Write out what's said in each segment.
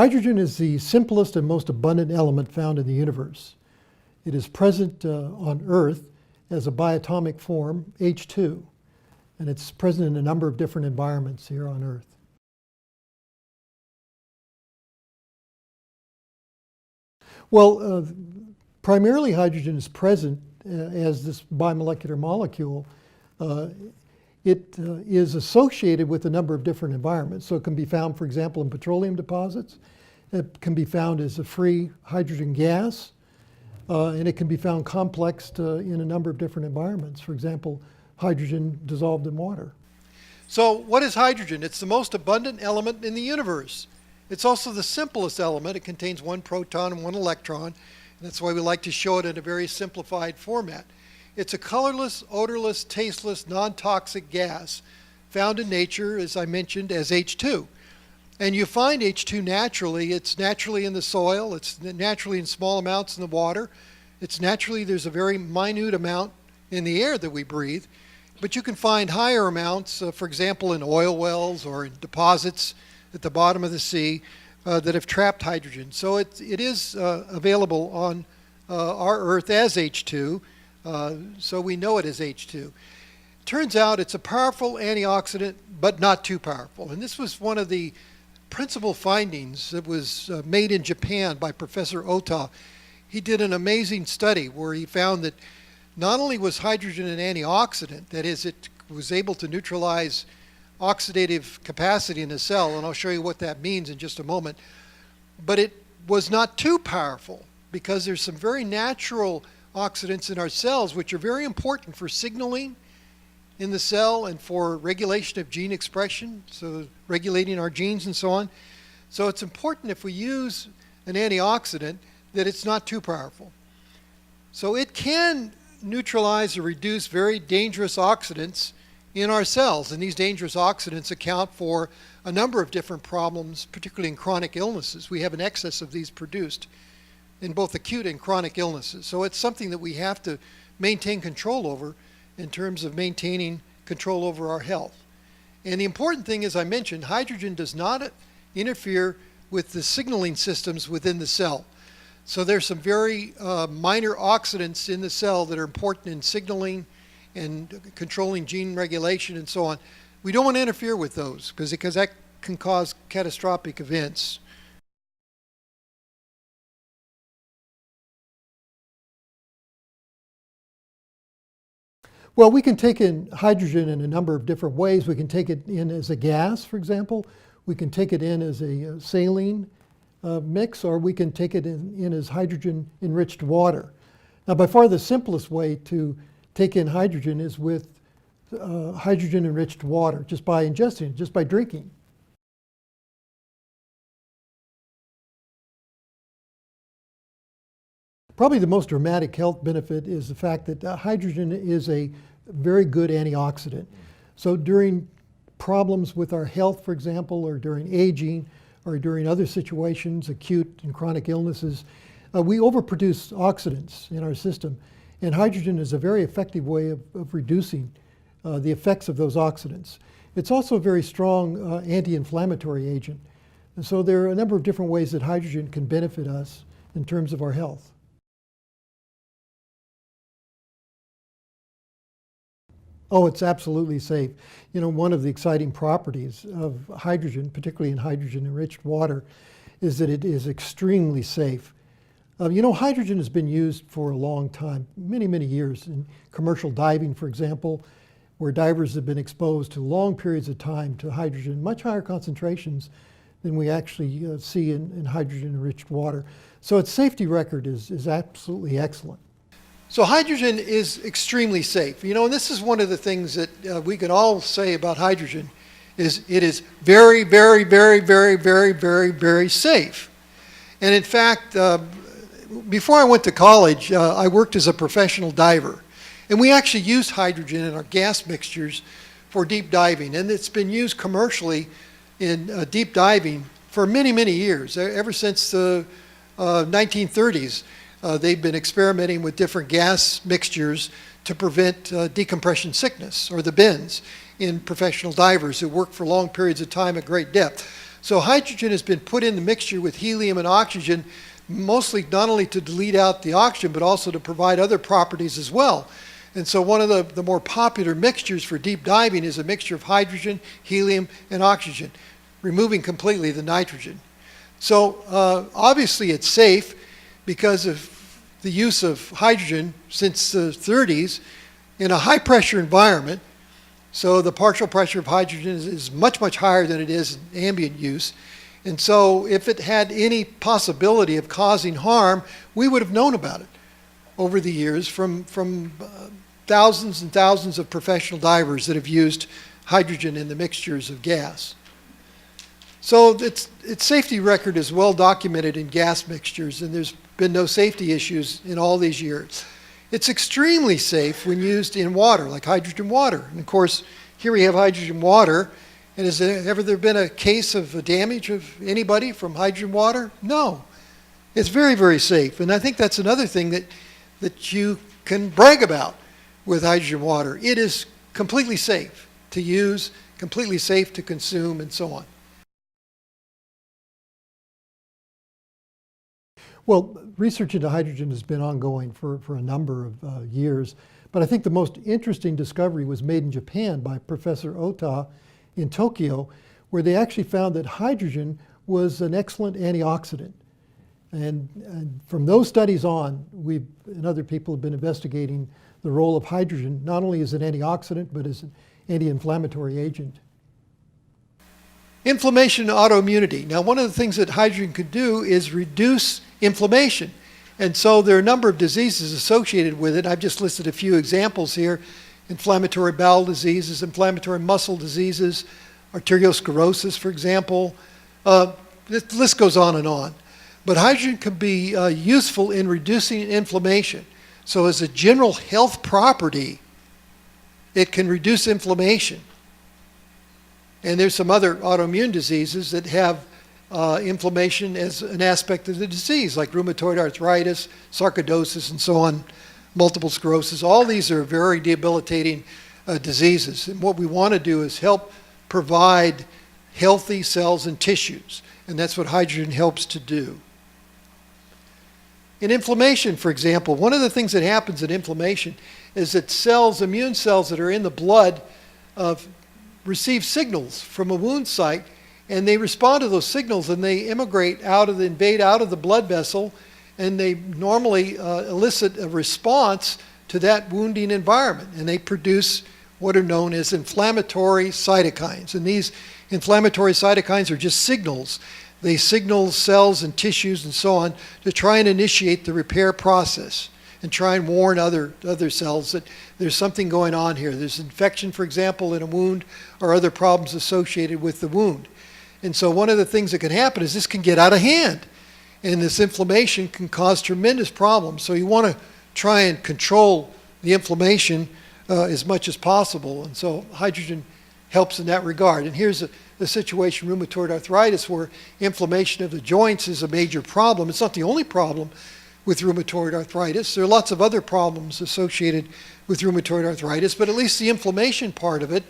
Hydrogen is the simplest and most abundant element found in the universe. It is present on Earth as a biatomic form, H2, and it's present in a number of different environments here on Earth. Well, primarily hydrogen is present as this bimolecular molecule. It is associated with a number of different environments. So it can be found, for example, in petroleum deposits. It can be found as a free hydrogen gas. And it can be found complexed in a number of different environments. For example, hydrogen dissolved in water. So what is hydrogen? It's the most abundant element in the universe. It's also the simplest element. It contains one proton and one electron. And that's why we like to show it in a very simplified format. It's a colorless, odorless, tasteless, non-toxic gas found in nature, as I mentioned, as H2. And you find H2 naturally. It's naturally in the soil. It's naturally in small amounts in the water. It's naturally, there's a very minute amount in the air that we breathe. But you can find higher amounts, for example, in oil wells or in deposits at the bottom of the sea that have trapped hydrogen. So it is available on our Earth as H2. So we know it as H2. Turns out it's a powerful antioxidant, but not too powerful. And this was one of the principal findings that was made in Japan by Professor Ota. He did an amazing study where he found that not only was hydrogen an antioxidant, that is, it was able to neutralize oxidative capacity in the cell, and I'll show you what that means in just a moment, but it was not too powerful because there's some very natural oxidants in our cells which are very important for signaling in the cell and for regulation of gene expression, so regulating our genes and so on. So it's important if we use an antioxidant that it's not too powerful. So it can neutralize or reduce very dangerous oxidants in our cells, and these dangerous oxidants account for a number of different problems, particularly in chronic illnesses. We have an excess of these produced in both acute and chronic illnesses. So it's something that we have to maintain control over in terms of maintaining control over our health. And the important thing, as I mentioned, hydrogen does not interfere with the signaling systems within the cell. So there's some very minor oxidants in the cell that are important in signaling and controlling gene regulation and so on. We don't want to interfere with those because that can cause catastrophic events. Well, we can take in hydrogen in a number of different ways. We can take it in as a gas, for example. We can take it in as a saline mix, or we can take it in as hydrogen-enriched water. Now, by far the simplest way to take in hydrogen is with hydrogen-enriched water, just by ingesting it, just by drinking. Probably the most dramatic health benefit is the fact that hydrogen is a very good antioxidant. So during problems with our health, for example, or during aging, or during other situations, acute and chronic illnesses, we overproduce oxidants in our system. And hydrogen is a very effective way of reducing the effects of those oxidants. It's also a very strong anti-inflammatory agent. And so there are a number of different ways that hydrogen can benefit us in terms of our health. Oh, it's absolutely safe. You know, one of the exciting properties of hydrogen, particularly in hydrogen-enriched water, is that it is extremely safe. You know, hydrogen has been used for a long time, many, many years, in commercial diving, for example, where divers have been exposed to long periods of time to hydrogen, much higher concentrations than we actually see in hydrogen-enriched water. So its safety record is absolutely excellent. So hydrogen is extremely safe. You know, and this is one of the things that we can all say about hydrogen, is it is very, very, very, very, very, very, very safe. And in fact, before I went to college, I worked as a professional diver. And we actually used hydrogen in our gas mixtures for deep diving. And it's been used commercially in deep diving for many, many years, ever since the 1930s. They've been experimenting with different gas mixtures to prevent decompression sickness, or the bends, in professional divers who work for long periods of time at great depth. So hydrogen has been put in the mixture with helium and oxygen, mostly not only to delete out the oxygen, but also to provide other properties as well. And so one of the more popular mixtures for deep diving is a mixture of hydrogen, helium, and oxygen, removing completely the nitrogen. So obviously it's safe because of the use of hydrogen since the 30s in a high pressure environment. So the partial pressure of hydrogen is much, much higher than it is in ambient use. And so if it had any possibility of causing harm, we would have known about it over the years from thousands and thousands of professional divers that have used hydrogen in the mixtures of gas. So its safety record is well documented in gas mixtures, and there's been no safety issues in all these years. It's extremely safe when used in water, like hydrogen water. And of course, here we have hydrogen water. And has there ever been a case of damage of anybody from hydrogen water? No. It's very, very safe. And I think that's another thing that you can brag about with hydrogen water. It is completely safe to use, completely safe to consume, and so on. Well, research into hydrogen has been ongoing for a number of years, but I think the most interesting discovery was made in Japan by Professor Ota in Tokyo, where they actually found that hydrogen was an excellent antioxidant. And from those studies on, we and other people have been investigating the role of hydrogen, not only as an antioxidant, but as an anti-inflammatory agent. Inflammation and autoimmunity. Now, one of the things that hydrogen could do is reduce inflammation. And so there are a number of diseases associated with it. I've just listed a few examples here. Inflammatory bowel diseases, inflammatory muscle diseases, arteriosclerosis, for example. The list goes on and on. But hydrogen can be useful in reducing inflammation. So as a general health property, it can reduce inflammation. And there's some other autoimmune diseases that have inflammation as an aspect of the disease, like rheumatoid arthritis, sarcoidosis, and so on, multiple sclerosis. All these are very debilitating diseases. And what we want to do is help provide healthy cells and tissues. And that's what hydrogen helps to do. In inflammation, for example, one of the things that happens in inflammation is that cells, immune cells that are in the blood, receive signals from a wound site, and they respond to those signals, and they invade out of the blood vessel, and they normally elicit a response to that wounding environment, and they produce what are known as inflammatory cytokines. And these inflammatory cytokines are just signals. They signal cells and tissues and so on to try and initiate the repair process and try and warn other cells that there's something going on here. There's infection, for example, in a wound, or other problems associated with the wound. And so one of the things that can happen is this can get out of hand, and this inflammation can cause tremendous problems. So you want to try and control the inflammation as much as possible. And so hydrogen helps in that regard. And here's a situation, rheumatoid arthritis, where inflammation of the joints is a major problem. It's not the only problem with rheumatoid arthritis. There are lots of other problems associated with rheumatoid arthritis, but at least the inflammation part of it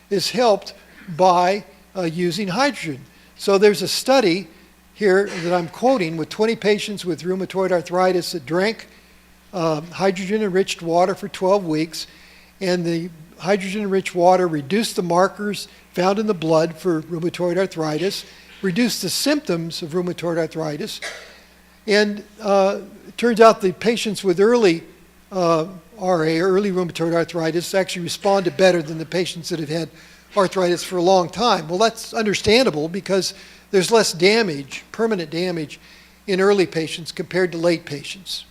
is helped by using hydrogen. So there's a study here that I'm quoting with 20 patients with rheumatoid arthritis that drank hydrogen-enriched water for 12 weeks, and the hydrogen-enriched water reduced the markers found in the blood for rheumatoid arthritis, reduced the symptoms of rheumatoid arthritis, and it turns out the patients with early RA, early rheumatoid arthritis, actually responded better than the patients that had had arthritis for a long time. Well, that's understandable because there's less damage, permanent damage, in early patients compared to late patients.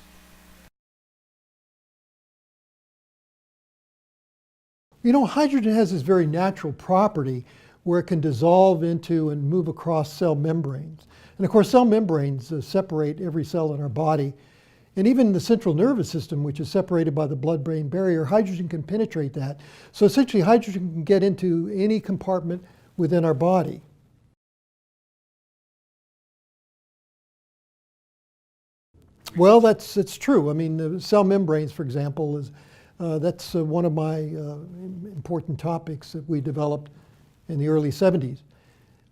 You know, hydrogen has this very natural property where it can dissolve into and move across cell membranes. And of course, cell membranes separate every cell in our body. And even the central nervous system, which is separated by the blood-brain barrier, hydrogen can penetrate that. So essentially, hydrogen can get into any compartment within our body. Well, it's true. I mean, the cell membranes, for example, that's one of my important topics that we developed in the early 70s.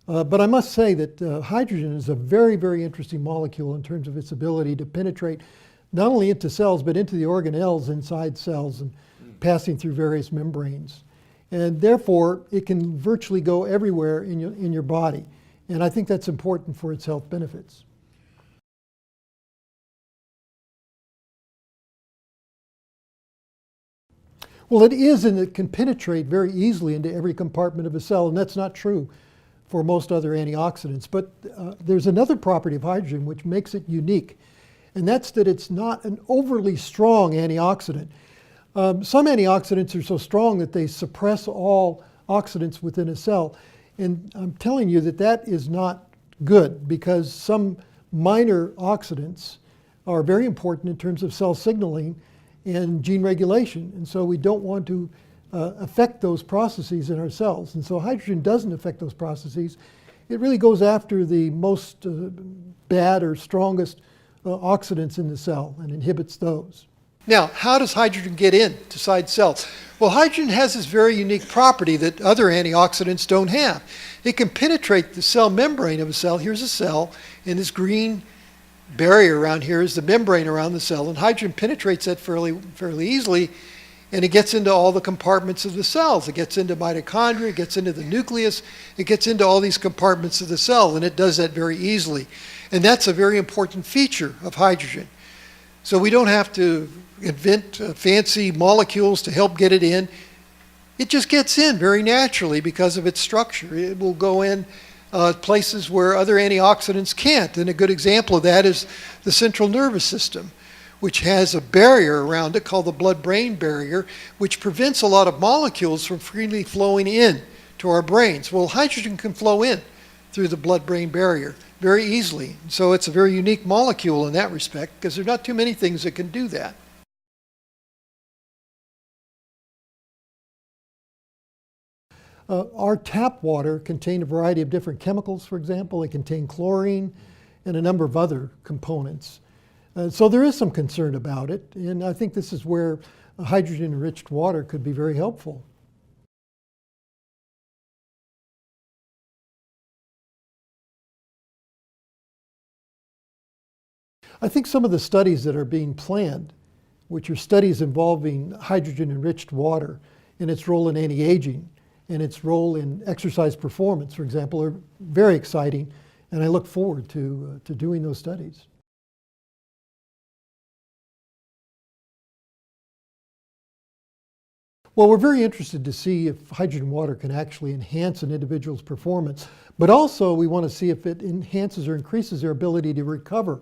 But I must say that hydrogen is a very, very interesting molecule in terms of its ability to penetrate not only into cells, but into the organelles inside cells and passing through various membranes. And therefore, it can virtually go everywhere in your body. And I think that's important for its health benefits. Well, it is, and it can penetrate very easily into every compartment of a cell, and that's not true for most other antioxidants. But there's another property of hydrogen which makes it unique, and that's that it's not an overly strong antioxidant. Some antioxidants are so strong that they suppress all oxidants within a cell. And I'm telling you that that is not good, because some minor oxidants are very important in terms of cell signaling and gene regulation. And so we don't want to affect those processes in our cells. And so hydrogen doesn't affect those processes. It really goes after the most bad or strongest oxidants in the cell and inhibits those. Now, how does hydrogen get inside cells? Well, hydrogen has this very unique property that other antioxidants don't have. It can penetrate the cell membrane of a cell. Here's a cell, and this green barrier around here is the membrane around the cell, and hydrogen penetrates that fairly easily, and it gets into all the compartments of the cells. It gets into mitochondria, it gets into the nucleus, it gets into all these compartments of the cell, and it does that very easily. And that's a very important feature of hydrogen. So we don't have to invent fancy molecules to help get it in. It just gets in very naturally because of its structure. It will go in places where other antioxidants can't. And a good example of that is the central nervous system, which has a barrier around it called the blood-brain barrier, which prevents a lot of molecules from freely flowing in to our brains. Well, hydrogen can flow in through the blood-brain barrier very easily. So it's a very unique molecule in that respect, because there are not too many things that can do that. Our tap water contains a variety of different chemicals, for example. They contain chlorine and a number of other components. So there is some concern about it, and I think this is where hydrogen-enriched water could be very helpful. I think some of the studies that are being planned, which are studies involving hydrogen-enriched water and its role in anti-aging and its role in exercise performance, for example, are very exciting, and I look forward to doing those studies. Well, we're very interested to see if hydrogen water can actually enhance an individual's performance, but also we want to see if it enhances or increases their ability to recover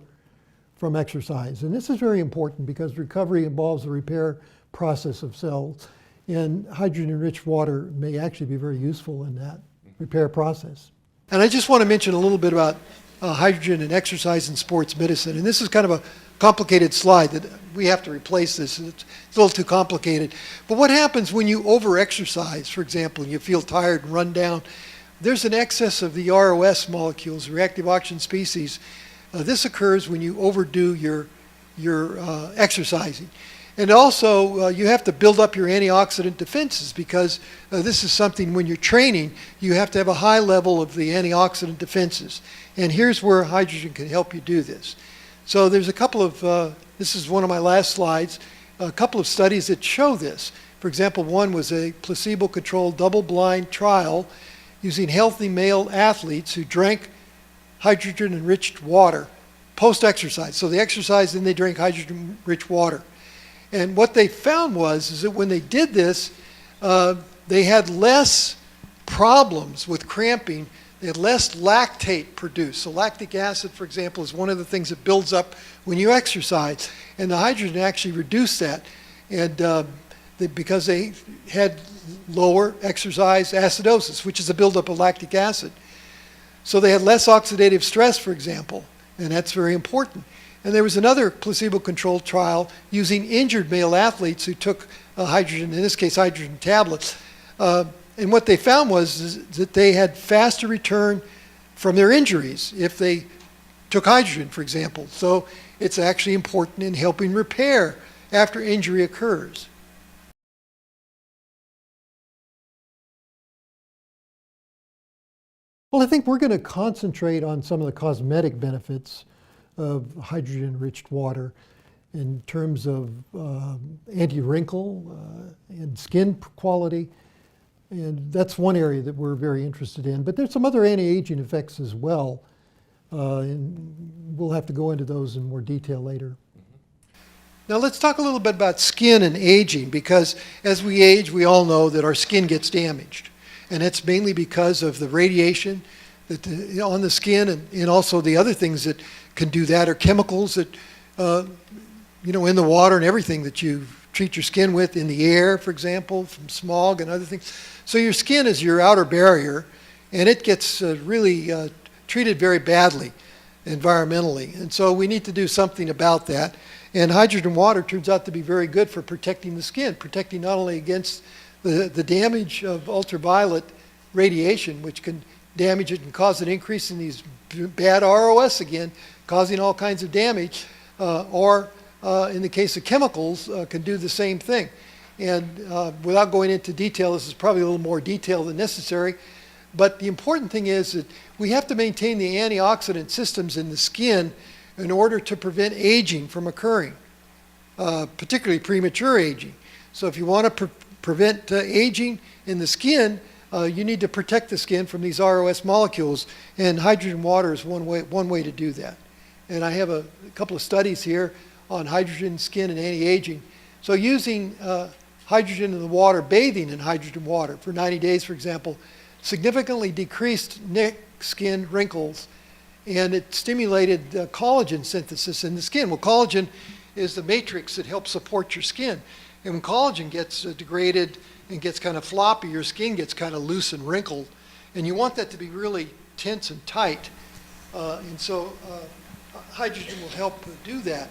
from exercise. And this is very important because recovery involves the repair process of cells, and hydrogen-enriched water may actually be very useful in that repair process. And I just want to mention a little bit about hydrogen and exercise in sports medicine. And this is kind of a complicated slide that we have to replace this. It's a little too complicated. But what happens when you over-exercise, for example, and you feel tired and run down? There's an excess of the ROS molecules, reactive oxygen species. This occurs when you overdo your exercising. And also, you have to build up your antioxidant defenses, because this is something, when you're training, you have to have a high level of the antioxidant defenses. And here's where hydrogen can help you do this. So there's a couple of, this is one of my last slides, a couple of studies that show this. For example, one was a placebo-controlled double-blind trial using healthy male athletes who drank hydrogen-enriched water post-exercise. So they exercised and they drank hydrogen-rich water. And what they found is that when they did this, they had less problems with cramping. They had less lactate produced. So lactic acid, for example, is one of the things that builds up when you exercise. And the hydrogen actually reduced that. And because they had lower exercise acidosis, which is a buildup of lactic acid. So they had less oxidative stress, for example, and that's very important. And there was another placebo-controlled trial using injured male athletes who took hydrogen, in this case hydrogen tablets. And what they found was that they had faster return from their injuries if they took hydrogen, for example. So it's actually important in helping repair after injury occurs. Well, I think we're going to concentrate on some of the cosmetic benefits of hydrogen-enriched water in terms of anti-wrinkle and skin quality. And that's one area that we're very interested in. But there's some other anti-aging effects as well. And we'll have to go into those in more detail later. Now let's talk a little bit about skin and aging, because as we age, we all know that our skin gets damaged. And it's mainly because of the radiation that on the skin, and also the other things that can do that are chemicals that, in the water and everything that you treat your skin with, in the air, for example, from smog and other things. So your skin is your outer barrier, and it gets really treated very badly environmentally. And so we need to do something about that. And hydrogen water turns out to be very good for protecting the skin, protecting not only against the damage of ultraviolet radiation, which can damage it and cause an increase in these bad ROS again, causing all kinds of damage, or in the case of chemicals, can do the same thing. And without going into detail, this is probably a little more detail than necessary, but the important thing is that we have to maintain the antioxidant systems in the skin in order to prevent aging from occurring, particularly premature aging. So if you want to prevent aging in the skin, you need to protect the skin from these ROS molecules, and hydrogen water is one way to do that. And I have a couple of studies here on hydrogen, skin, and anti-aging. So using hydrogen in the water, bathing in hydrogen water for 90 days, for example, significantly decreased neck, skin, wrinkles, and it stimulated collagen synthesis in the skin. Well, collagen is the matrix that helps support your skin. And when collagen gets degraded and gets kind of floppy, your skin gets kind of loose and wrinkled. And you want that to be really tense and tight. And so hydrogen will help do that.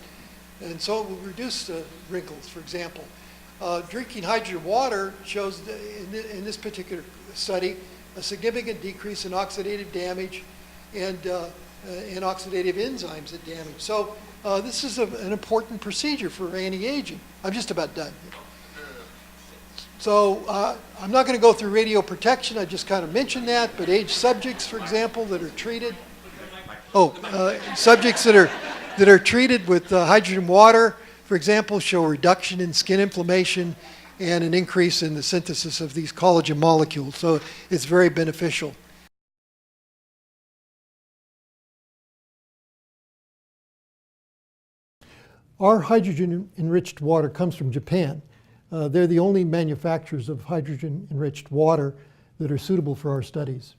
And so it will reduce wrinkles, for example. Drinking hydrogen water shows, in this particular study, a significant decrease in oxidative damage and oxidative enzymes that damage. So this is an important procedure for anti-aging. I'm just about done. So I'm not going to go through radioprotection. I just kind of mentioned that, but aged subjects, for example, that are treated. Subjects that are treated with hydrogen water, for example, show a reduction in skin inflammation and an increase in the synthesis of these collagen molecules. So it's very beneficial. Our hydrogen-enriched water comes from Japan. They're the only manufacturers of hydrogen-enriched water that are suitable for our studies.